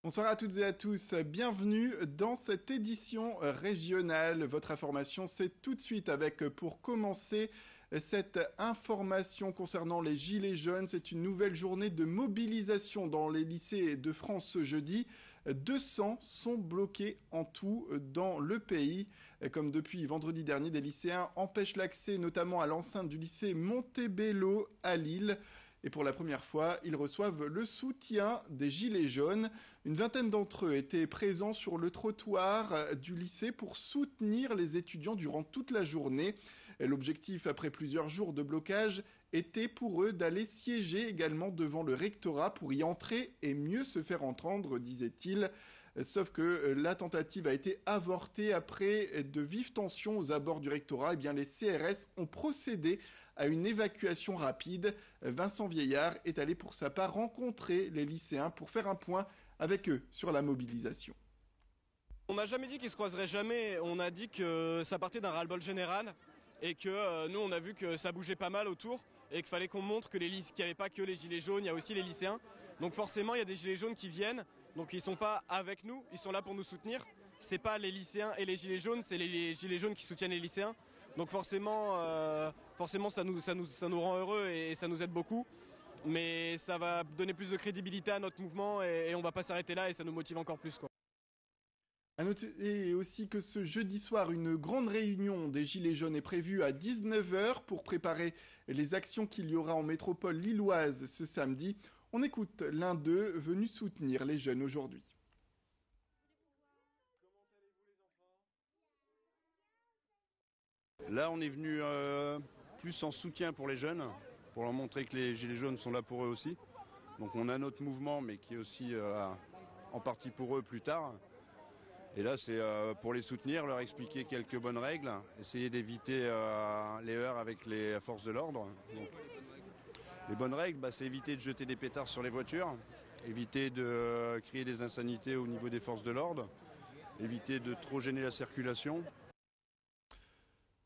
Bonsoir à toutes et à tous, bienvenue dans cette édition régionale. Votre information, c'est tout de suite avec, pour commencer, cette information concernant les Gilets jaunes. C'est une nouvelle journée de mobilisation dans les lycées de France ce jeudi. 200 sont bloqués en tout dans le pays. Comme depuis vendredi dernier, des lycéens empêchent l'accès notamment à l'enceinte du lycée Montebello à Lille. Et pour la première fois, ils reçoivent le soutien des Gilets jaunes. Une vingtaine d'entre eux étaient présents sur le trottoir du lycée pour soutenir les étudiants durant toute la journée. Et l'objectif, après plusieurs jours de blocage, était pour eux d'aller siéger également devant le rectorat pour y entrer et mieux se faire entendre, disait-il. Sauf que la tentative a été avortée après de vives tensions aux abords du rectorat. Eh bien, les CRS ont procédé à une évacuation rapide. Vincent Vieillard est allé pour sa part rencontrer les lycéens pour faire un point avec eux sur la mobilisation. On n'a jamais dit qu'ils se croiseraient jamais, on a dit que ça partait d'un ras-le-bol général et que nous on a vu que ça bougeait pas mal autour et qu'il fallait qu'on montre qu'il n'y avait pas que les gilets jaunes, il y a aussi les lycéens. Donc forcément il y a des gilets jaunes qui viennent, donc ils sont pas avec nous, ils sont là pour nous soutenir. C'est pas les lycéens et les gilets jaunes, c'est les gilets jaunes qui soutiennent les lycéens. Donc forcément ça nous rend heureux et ça nous aide beaucoup. Mais ça va donner plus de crédibilité à notre mouvement et on va pas s'arrêter là et ça nous motive encore plus, quoi. À noter aussi que ce jeudi soir, une grande réunion des Gilets jaunes est prévue à 19 h pour préparer les actions qu'il y aura en métropole lilloise ce samedi. On écoute l'un d'eux venu soutenir les jeunes aujourd'hui. Là, on est venu plus en soutien pour les jeunes, pour leur montrer que les Gilets jaunes sont là pour eux aussi. Donc on a notre mouvement, mais qui est aussi en partie pour eux plus tard. Et là, c'est pour les soutenir, leur expliquer quelques bonnes règles, essayer d'éviter les heurts avec les forces de l'ordre. Donc, les bonnes règles, c'est éviter de jeter des pétards sur les voitures, éviter de créer des insanités au niveau des forces de l'ordre, éviter de trop gêner la circulation.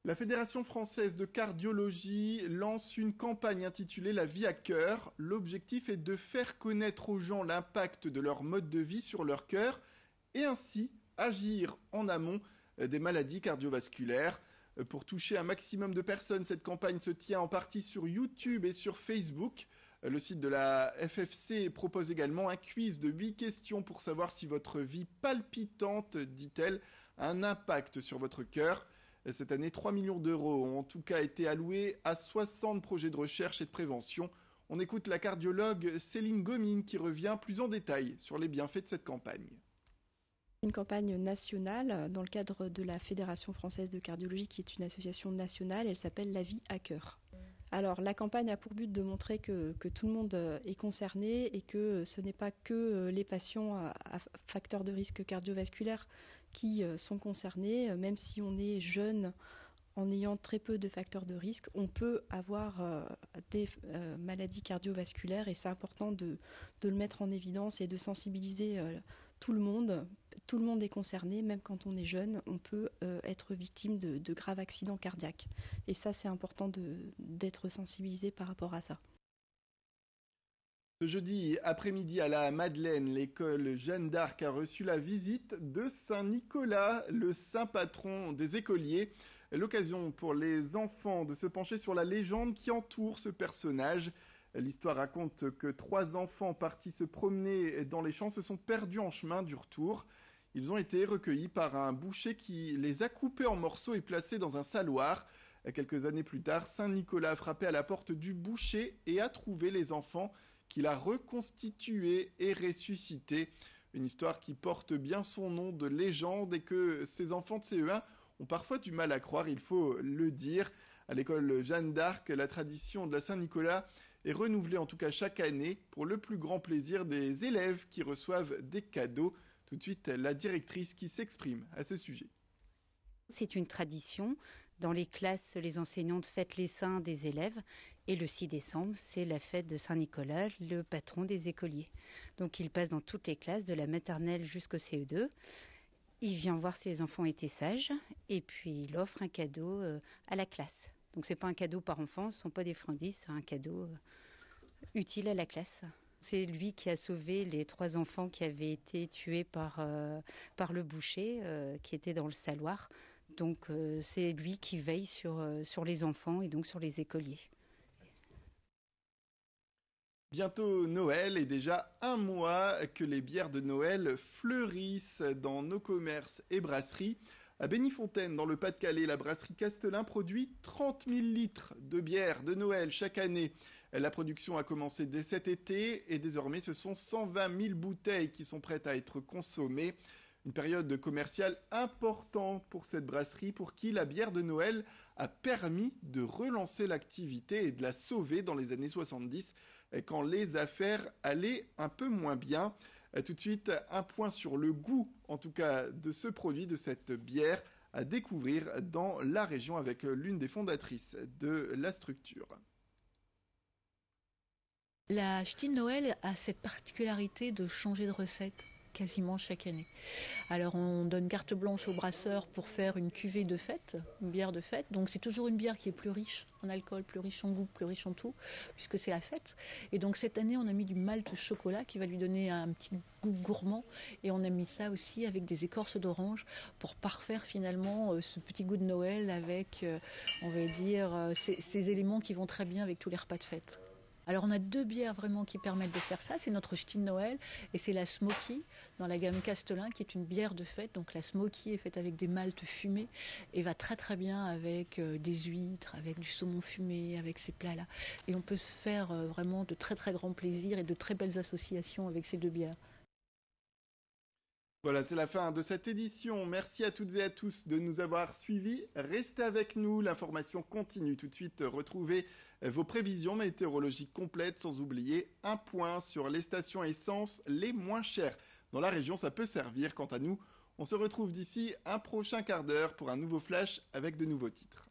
La Fédération française de cardiologie lance une campagne intitulée La vie à cœur. L'objectif est de faire connaître aux gens l'impact de leur mode de vie sur leur cœur et ainsi agir en amont des maladies cardiovasculaires. Pour toucher un maximum de personnes, cette campagne se tient en partie sur YouTube et sur Facebook. Le site de la FFC propose également un quiz de 8 questions pour savoir si votre vie palpitante, dit-elle, a un impact sur votre cœur. Cette année, 3 millions d'euros ont en tout cas été alloués à 60 projets de recherche et de prévention. On écoute la cardiologue Céline Gomine qui revient plus en détail sur les bienfaits de cette campagne. Une campagne nationale dans le cadre de la Fédération française de cardiologie qui est une association nationale, elle s'appelle La vie à cœur. Alors la campagne a pour but de montrer que tout le monde est concerné et que ce n'est pas que les patients à facteurs de risque cardiovasculaire qui sont concernés, même si on est jeune. En ayant très peu de facteurs de risque, on peut avoir des maladies cardiovasculaires et c'est important de le mettre en évidence et de sensibiliser tout le monde. Tout le monde est concerné, même quand on est jeune, on peut être victime de graves accidents cardiaques. Et ça, c'est important d'être sensibilisé par rapport à ça. Ce jeudi après-midi à la Madeleine, l'école Jeanne d'Arc a reçu la visite de Saint-Nicolas, le saint patron des écoliers. L'occasion pour les enfants de se pencher sur la légende qui entoure ce personnage. L'histoire raconte que 3 enfants partis se promener dans les champs se sont perdus en chemin du retour. Ils ont été recueillis par un boucher qui les a coupés en morceaux et placés dans un saloir. Quelques années plus tard, Saint-Nicolas a frappé à la porte du boucher et a trouvé les enfants qu'il a reconstitués et ressuscités. Une histoire qui porte bien son nom de légende et que ces enfants de CE1 ont parfois du mal à croire, il faut le dire. À l'école Jeanne d'Arc, la tradition de la Saint-Nicolas est renouvelée en tout cas chaque année pour le plus grand plaisir des élèves qui reçoivent des cadeaux. Tout de suite, la directrice qui s'exprime à ce sujet. C'est une tradition. Dans les classes, les enseignantes fêtent les saints des élèves et le 6 décembre, c'est la fête de Saint-Nicolas, le patron des écoliers. Donc il passe dans toutes les classes, de la maternelle jusqu'au CE2. Il vient voir si les enfants étaient sages et puis il offre un cadeau à la classe. Donc c'est pas un cadeau par enfant, ce ne sont pas des friandises, c'est un cadeau utile à la classe. C'est lui qui a sauvé les 3 enfants qui avaient été tués par le boucher qui était dans le saloir. Donc c'est lui qui veille sur les enfants et donc sur les écoliers. Bientôt Noël et déjà un mois que les bières de Noël fleurissent dans nos commerces et brasseries. À Bénifontaine, dans le Pas-de-Calais, la brasserie Castelin produit 30 000 litres de bière de Noël chaque année. La production a commencé dès cet été et désormais ce sont 120 000 bouteilles qui sont prêtes à être consommées. Une période commerciale importante pour cette brasserie pour qui la bière de Noël a permis de relancer l'activité et de la sauver dans les années 70 quand les affaires allaient un peu moins bien. Tout de suite, un point sur le goût, en tout cas, de ce produit, de cette bière, à découvrir dans la région avec l'une des fondatrices de la structure. La ch'tine Noël a cette particularité de changer de recette quasiment chaque année. Alors on donne carte blanche au brasseur pour faire une cuvée de fête, une bière de fête. Donc c'est toujours une bière qui est plus riche en alcool, plus riche en goût, plus riche en tout, puisque c'est la fête. Et donc cette année on a mis du malt chocolat qui va lui donner un petit goût gourmand. Et on a mis ça aussi avec des écorces d'orange pour parfaire finalement ce petit goût de Noël avec, on va dire, ces éléments qui vont très bien avec tous les repas de fête. Alors on a 2 bières vraiment qui permettent de faire ça, c'est notre ch'tine Noël et c'est la Smoky dans la gamme Castelin qui est une bière de fête. Donc la Smoky est faite avec des maltes fumés et va très très bien avec des huîtres, avec du saumon fumé, avec ces plats-là. Et on peut se faire vraiment de très très grands plaisirs et de très belles associations avec ces 2 bières. Voilà, c'est la fin de cette édition. Merci à toutes et à tous de nous avoir suivis. Restez avec nous, l'information continue. Tout de suite, retrouvez vos prévisions météorologiques complètes, sans oublier un point sur les stations essence les moins chères. Dans la région, ça peut servir. Quant à nous, on se retrouve d'ici un prochain quart d'heure pour un nouveau flash avec de nouveaux titres.